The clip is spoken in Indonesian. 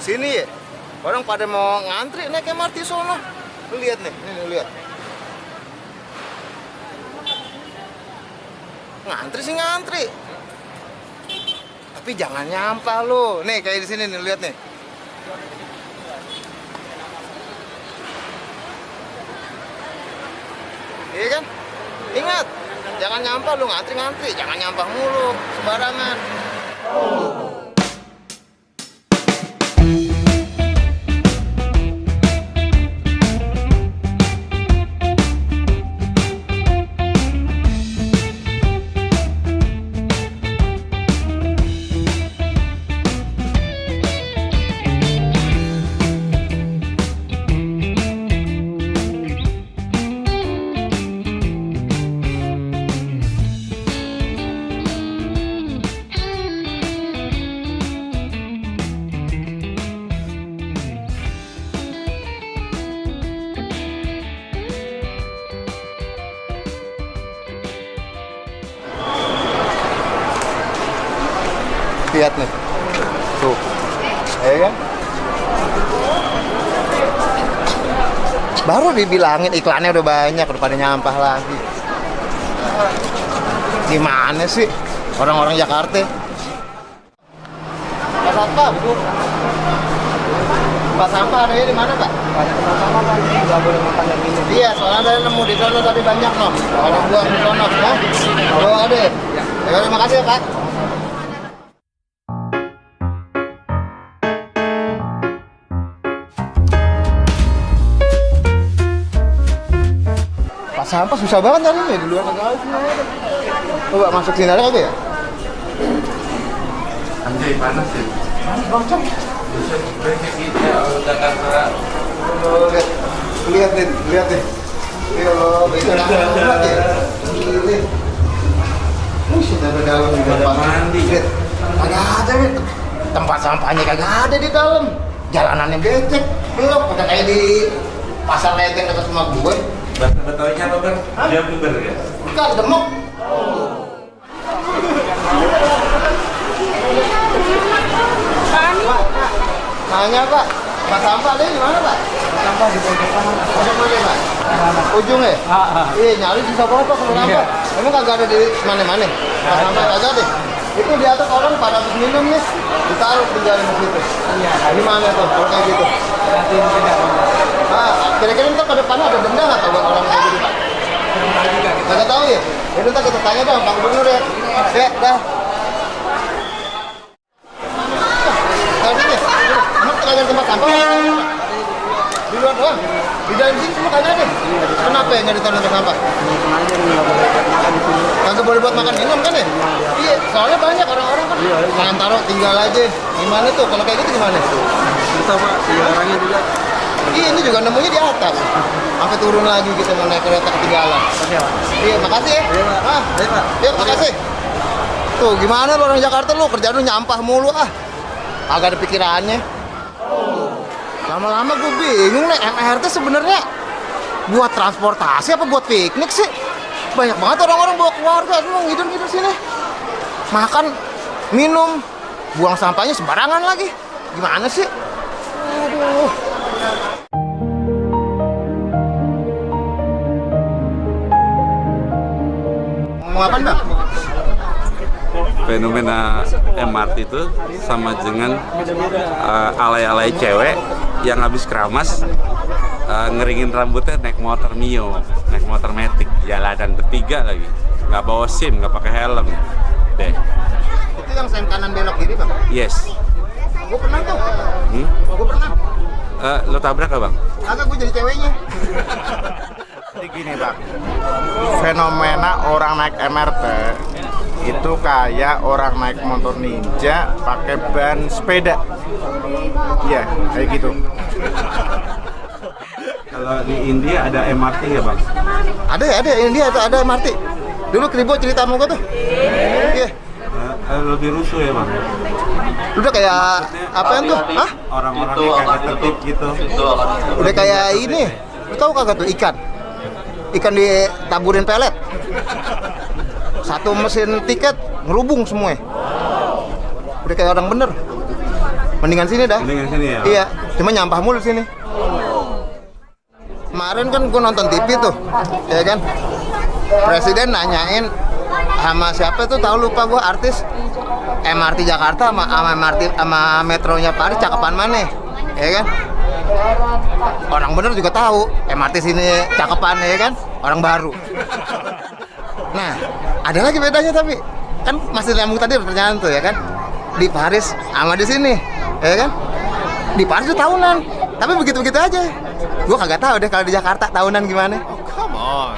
Sini ya, orang pada mau ngantri naik MRT sono. Lu lihat nih, ini lu lihat. Ngantri sih ngantri. Tapi jangan nyampah lu. Nih kayak di sini nih, lihat nih. Iya kan? Ingat, jangan nyampah lu, ngantri-ngantri, jangan nyampah mulu sembarangan. Lihat nih, tuh, ya kan? Baru dibilangin iklannya udah banyak, udah pada nyampah lagi. Gimana sih orang-orang Jakarta? Pak Satpam, Pak sampah ada di mana Pak? Banyak tempat sampah Pak, nggak boleh makan dan minum. Iya, soalnya ada nemu di sana tadi banyak no. Ada buang di sana, no? Oh ada. Ya, terima kasih ya Pak. Sampah susah banget nyarinya di luar negara sini ada. Coba masuk sini ada kagak ya? Anjay panas ya. Bocor. Lihat nih, lihat nih. Ya Allah, beda banget ya. Ini. Sudah ada dalam juga mandi. Kagak ada nih. Tempat sampahnya kagak ada di dalam. Jalanannya becek. Belum udah kayak di pasar Lenteng dekat rumah gue. Bahasa Betawinya apa Bang? Dia buber ya? Bukan, demok. Nanya Pak, Pak sampah deh di mana Pak? Sampah di pojok kanan. Pojok mana Pak? Ujungnya? Iya, nyari susah banget Pak kalau sampah. Emang kagak ada di mana-mana? Pak sampah kagak deh. Itu di atas orang pada habis minum nih, ditaruh tinggalin di situ. Iya. Gimana tuh kalau kayak gitu? Nanti tidak. Kira-kira ntar ke depannya ada denda nggak tahu buat orang kayak gitu Pak? Nggak tahu ya? Itu ntar kita tanya dong Pak Gubernur ya. Ya, dah. Tadi nih, emang kagak tempat sampah? Di luar doang? Di dalam sini semua kagak ada. Kenapa ya nggak ditaruh tempat sampah? Kagak boleh buat makan minum kan ya? Iya, soalnya banyak orang-orang kan. Jangan taruh, tinggal aja. Gimana tuh? Kalau kayak gitu gimana? Bisa Pak, ya orangnya juga. Iya, ini juga nemunya di atas. Sampai turun lagi kita mau naik kereta ketinggalan. Oke Pak. Iya, makasih ya. Iya Pak. Iya Pak. Yuk, makasih. Tuh, gimana lu orang Jakarta lu? Kerjaan lu nyampah mulu ah. Agak ada pikirannya. Lama-lama gue bingung nih, MRT sebenarnya buat transportasi apa buat piknik sih? Banyak banget orang-orang bawa keluarga semua ngidur-ngidur sini. Makan, minum, buang sampahnya sembarangan lagi. Gimana sih? Aduh. Ngomong apa Mbak? Fenomena MRT itu sama dengan alay-alay cewek yang habis keramas ngeringin rambutnya naik motor Mio, naik motor Matic, jalanan bertiga lagi, nggak bawa SIM, nggak pakai helm, deh. Itu yang sen kanan belok kiri Bang? Yes. Gue pernah tuh. Gue pernah. Lo tabrak gak Bang? Agak gue jadi ceweknya. Jadi gini Bang, fenomena orang naik MRT itu kayak orang naik motor ninja pakai ban sepeda. Iya, kayak gitu. Kalau di India ada MRT ya Bang? Ada India itu ada MRT. Dulu Kribo cerita sama gue tuh. Iya. Lebih rusuh ya Bang? Udah kayak apa yang tuh? Hah? Orang-orangnya kayak tertib gitu. Udah kayak ini. Lu tahu kagak tuh ikan? Ikan ditaburin pelet. Satu mesin tiket ngerubung semuanya. Udah kayak orang bener. Mendingan sini dah. Mendingan sini ya. Iya, cuma nyampah mulu sini. Kemarin kan gua nonton TV tuh, ya kan? Presiden nanyain sama siapa tuh, tahu lupa gua, artis MRT Jakarta sama MRT sama metronya Paris cakepan mana, ya kan? Orang bener juga tahu MRT sini cakepan, ya kan? Orang baru. Nah, ada lagi bedanya tapi kan masih nyambung tadi pertanyaan tuh, ya kan? Di Paris sama di sini, ya kan? Di Paris tuh tahunan, tapi begitu-begitu aja. Gua kagak tahu deh kalau di Jakarta tahunan gimana. Come on.